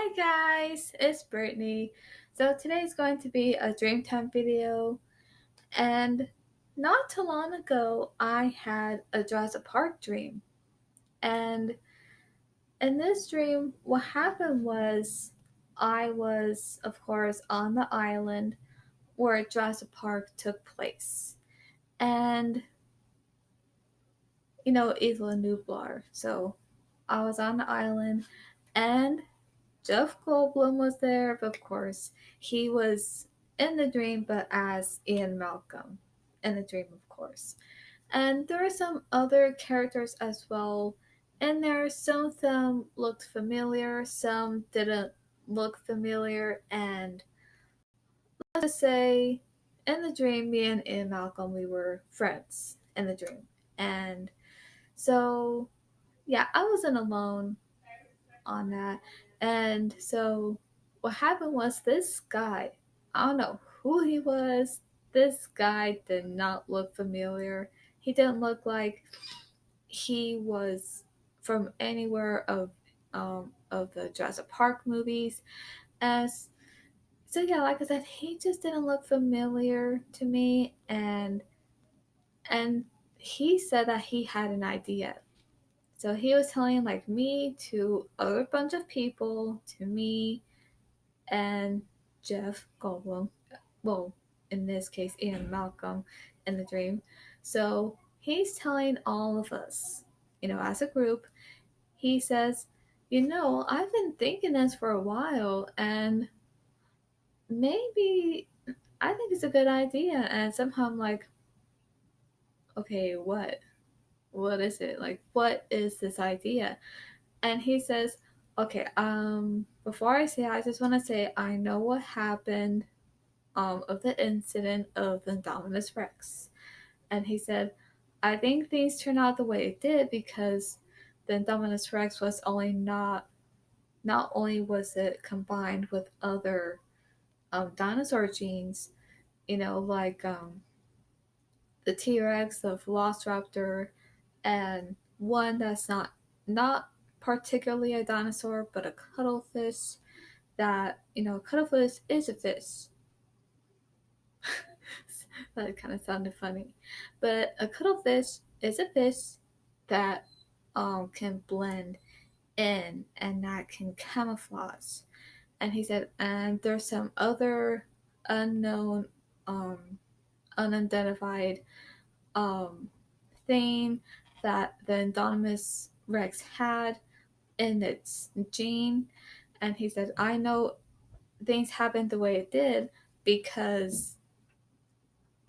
Hi guys, it's Brittany. So today's going to be a Dreamtime video, and not too long ago I had a Jurassic Park dream. And in this dream, what happened was I was, of course, on the island where Jurassic Park took place. And Isla Nublar. So I was on the island and Jeff Goldblum was there, but of course, he was in the dream, but as Ian Malcolm in the dream, of course. And there are some other characters as well in there. Some of them looked familiar, some didn't look familiar, and let's just say in the dream, me and Ian Malcolm, we were friends in the dream. And so, yeah, I wasn't alone on that. And so what happened was this guy, I don't know who he was. This guy did not look familiar. He didn't look like he was from anywhere of the Jurassic Park movies. As so yeah, like I said, he just didn't look familiar to me, and he said that he had an idea. So he was telling like me to other bunch of people, to me and Jeff Goldblum. Well, in this case, Ian Malcolm in the dream. So he's telling all of us, as a group, he says, I've been thinking this for a while and maybe I think it's a good idea. And somehow I'm like, okay, what? What is it? Like, what is this idea? And he says, okay, before I say, I just want to say I know what happened of the incident of the Indominus Rex. And he said, I think things turned out the way it did because the Indominus Rex was only not only was it combined with other dinosaur genes, like the T Rex, the Velociraptor, and one that's not particularly a dinosaur, but a cuttlefish. That a cuttlefish is a fish. That kind of sounded funny, but a cuttlefish is a fish that can blend in and that can camouflage. And he said, and there's some other unknown, um, unidentified um, thing that the Indominus Rex had in its gene. And he said, I know things happened the way it did because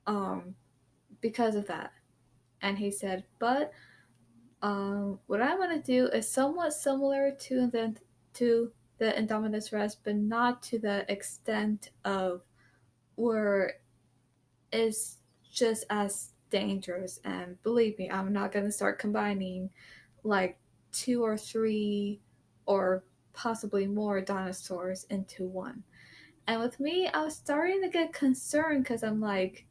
um, because of that. And he said, but what I want to do is somewhat similar to the Indominus Rex, but not to the extent of where it's just as dangerous. And believe me, I'm not gonna start combining like two or three or possibly more dinosaurs into one. And with me, I was starting to get concerned because I'm like,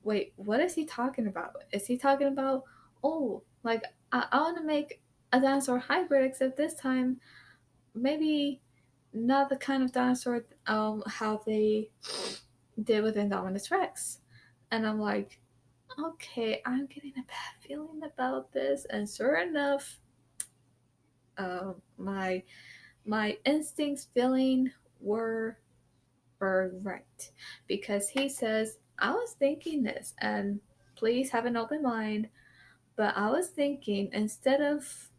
wait, what is he talking about? Is he talking about, oh, like I want to make a dinosaur hybrid, except this time maybe not the kind of dinosaur how they did with Indominus Rex. And I'm like, okay, I'm getting a bad feeling about this. And sure enough, my instincts feeling were were right because he says I was thinking this, and please have an open mind. But I was thinking instead of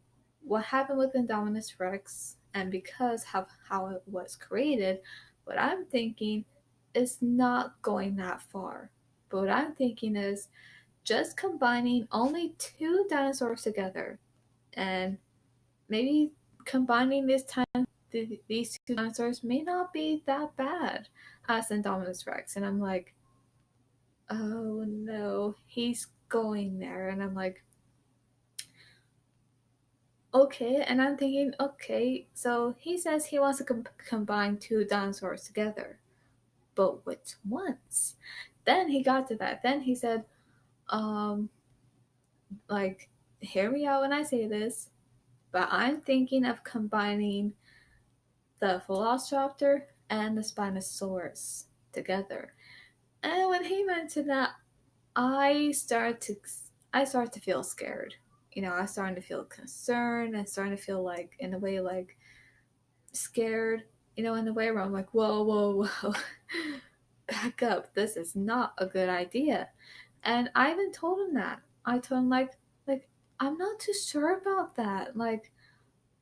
what happened with Indominus Rex, and because of how it was created, what I'm thinking is not going that far. But what I'm thinking is just combining only two dinosaurs together, and maybe combining this time these two dinosaurs may not be that bad as Indominus Rex. And I'm like, oh no, he's going there. And I'm like, okay. And I'm thinking, okay, so he says he wants to combine two dinosaurs together, but which ones? Then he got to that. Then he said, um, like, hear me out when I say this, but I'm thinking of combining the Velociraptor and the Spinosaurus together. And when he mentioned that, I started to I started to feel scared. I started to feel concerned and starting to feel like in a way like scared, in the way where I'm like, whoa, whoa, whoa, back up. This is not a good idea. And I even told him that. I told him like I'm not too sure about that. Like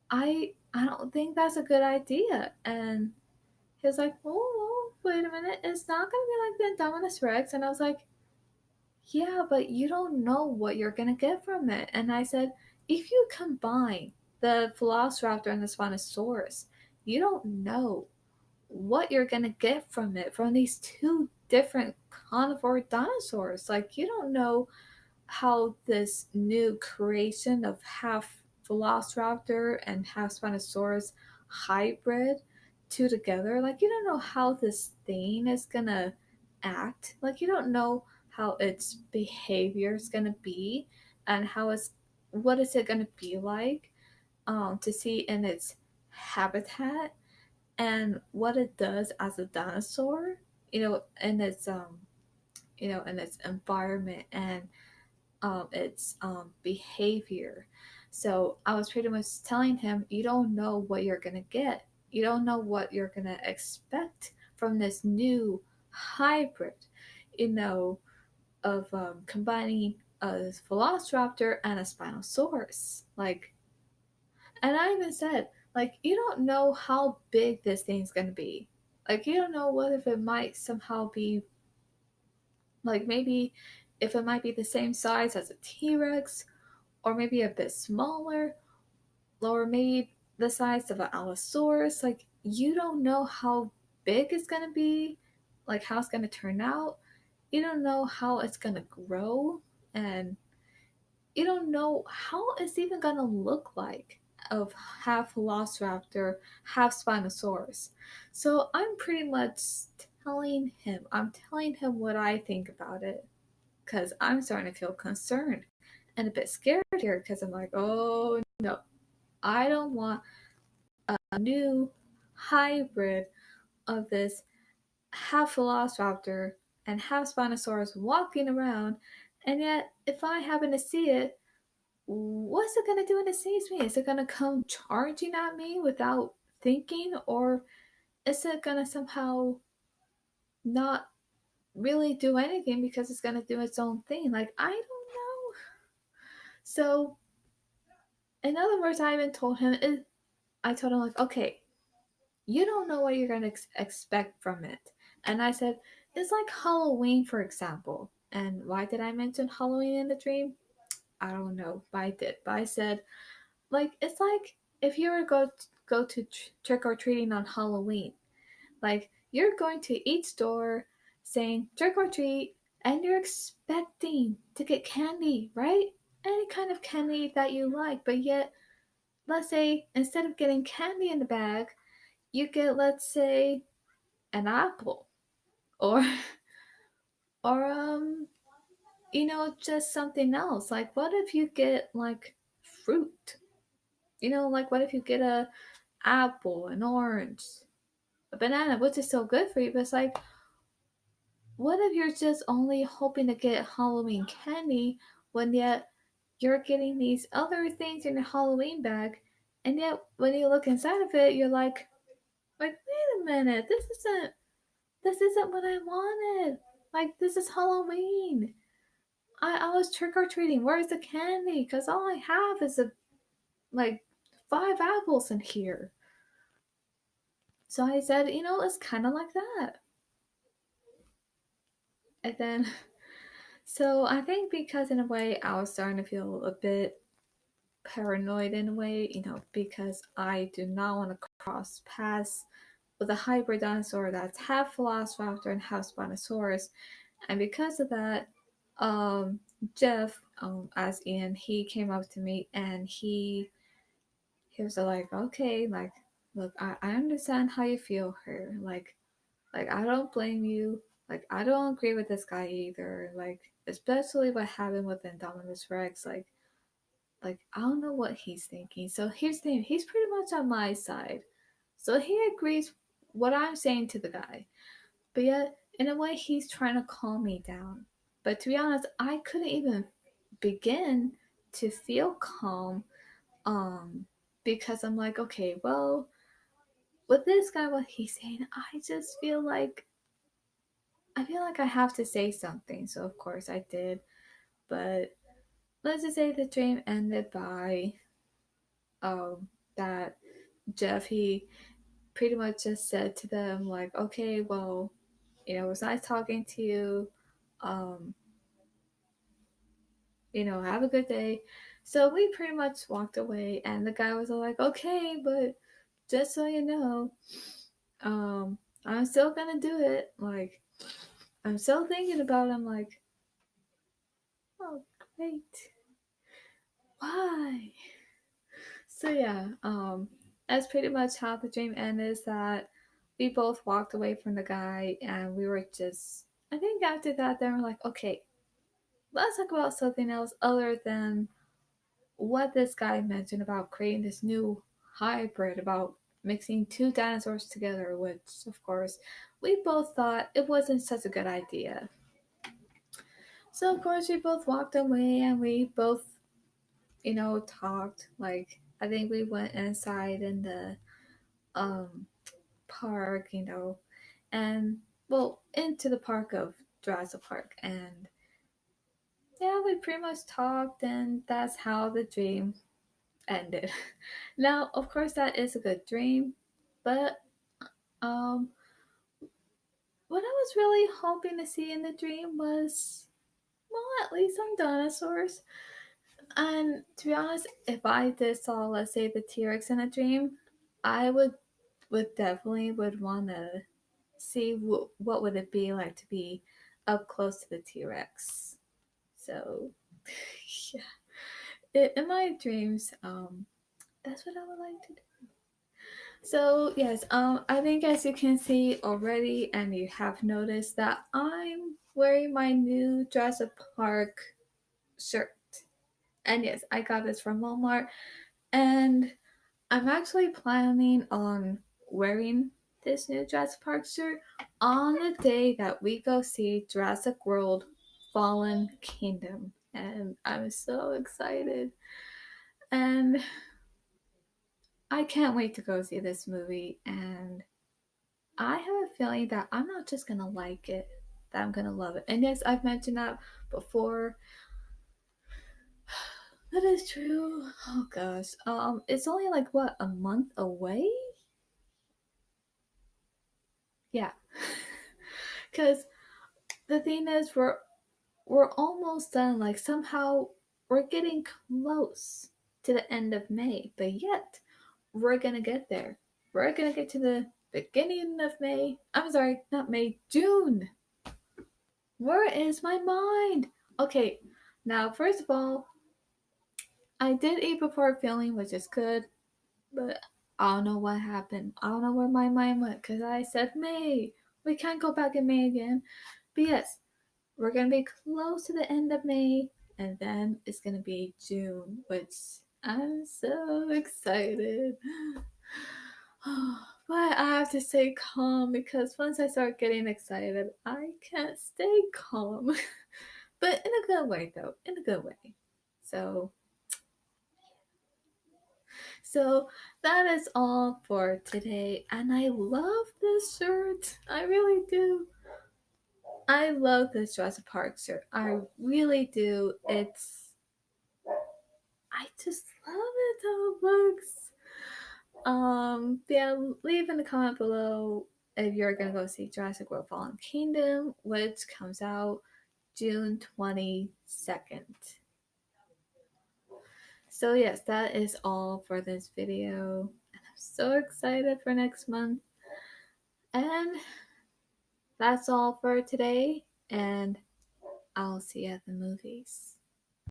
I don't think that's a good idea. And he was like, oh, wait a minute, it's not gonna be like the Indominus Rex. And I was like, yeah, but you don't know what you're gonna get from it. And I said, if you combine the Velociraptor and the Spinosaurus, you don't know what you're gonna get from it from these two different carnivore dinosaurs. Like you don't know how this new creation of half Velociraptor and half Spinosaurus hybrid two together, like you don't know how this thing is gonna act. Like you don't know how its behavior is gonna be and what is it gonna be like to see in its habitat and what it does as a dinosaur, in its environment and its behavior. So I was pretty much telling him, you don't know what you're gonna get. You don't know what you're gonna expect from this new hybrid, you know, of combining a Velociraptor and a Spinosaurus. And I even said, like, you don't know how big this thing's gonna be. Like, you don't know what if it might somehow be, like, maybe if it might be the same size as a T Rex, or maybe a bit smaller, or maybe the size of an Allosaurus. Like, you don't know how big it's gonna be, like, how it's gonna turn out. You don't know how it's gonna grow, and you don't know how it's even gonna look like of half Velociraptor, half Spinosaurus. So I'm telling him what I think about it because I'm starting to feel concerned and a bit scared here because I'm like, oh no, I don't want a new hybrid of this half Velociraptor and half Spinosaurus walking around, and yet if I happen to see it, what's it gonna do when it sees me? Is it gonna come charging at me without thinking, or is it gonna somehow not really do anything because it's gonna do its own thing? Like I don't know. So, in other words, I told him like, okay, you don't know what you're gonna expect from it, and I said it's like Halloween, for example. And why did I mention Halloween in the dream? I don't know, but I did. But I said like it's like if you were go to trick or treating on Halloween, like you're going to each store saying trick or treat, and you're expecting to get candy, right? Any kind of candy that you like, but yet, let's say instead of getting candy in the bag, you get, let's say, an apple, or or just something else. Like, what if you get like fruit? Like what if you get a apple, an orange, a banana, which is so good for you, but it's like, what if you're just only hoping to get Halloween candy when yet you're getting these other things in your Halloween bag, and yet when you look inside of it, you're like, wait a minute, this isn't what I wanted. Like, this is Halloween. I was trick or treating. Where's the candy? Because all I have is like 5 apples in here. So I said, it's kind of like that. And then, so I think because in a way I was starting to feel a bit paranoid in a way, because I do not want to cross paths with a hybrid dinosaur that's half Velociraptor and half Spinosaurus. And because of that, Jeff, as Ian, he came up to me and he was like, okay, like, look, I understand how you feel here. Like I don't blame you. Like I don't agree with this guy either. Like especially what happened with Indominus Rex. Like I don't know what he's thinking. So here's the thing. He's pretty much on my side. So he agrees what I'm saying to the guy. But yet, in a way, he's trying to calm me down. But to be honest, I couldn't even begin to feel calm because I'm like, okay, well, with this guy, what he's saying, I feel like I have to say something. So of course I did. But let's just say the dream ended by that Jeff, he pretty much just said to them like, okay, well, it was nice talking to you. Um, have a good day. So we pretty much walked away, and the guy was all like, okay, but just so you know, um, I'm still gonna do it. Like, I'm still thinking about it. I'm like, oh, great. Why? So yeah, that's pretty much how the dream ended. Is that we both walked away from the guy, and we were just. I think after that, then we're like, okay, let's talk about something else other than what this guy mentioned about creating this new hybrid, about mixing two dinosaurs together, which, of course, we both thought it wasn't such a good idea. So, of course, we both walked away and we both, talked. Like, I think we went inside in the um, park, and, well, into the park of Jurassic Park. And yeah, we pretty much talked, and that's how the dream ended. Now, of course, that is a good dream, but um, what I was really hoping to see in the dream was, well, at least some dinosaurs. And to be honest, if I did saw, let's say, the T Rex in a dream, I would definitely would want to see what would it be like to be up close to the T Rex. So, yeah, in my dreams, that's what I would like to do. So yes, I think as you can see already, and you have noticed that I'm wearing my new Jurassic Park shirt. And yes, I got this from Walmart, and I'm actually planning on wearing this new Jurassic Park shirt on the day that we go see Jurassic World Fallen Kingdom. And I'm so excited. And I can't wait to go see this movie. And I have a feeling that I'm not just gonna like it, that I'm gonna love it. And yes, I've mentioned that before. That is true. Oh gosh. It's only like what, a month away? Yeah. Cause the thing is we're almost done. Like somehow we're getting close to the end of May, but yet we're gonna get there. We're gonna get to the beginning of May. I'm sorry, not May, June. Where is my mind? Okay, now first of all, I did eat before filming, which is good, but I don't know what happened. I don't know where my mind went because I said May. We can't go back in May again. But yes, we're gonna be close to the end of May, and then it's gonna be June, which I'm so excited. But I have to stay calm because once I start getting excited, I can't stay calm. But in a good way, though, in a good way. So, so that is all for today, and I love this shirt. I really do. I love this Jurassic Park shirt. I really do. I just love it how it looks. Yeah, leave in the comment below if you're gonna go see Jurassic World Fallen Kingdom, which comes out June 22nd. So yes, that is all for this video. And I'm so excited for next month. And that's all for today. And I'll see you at the movies.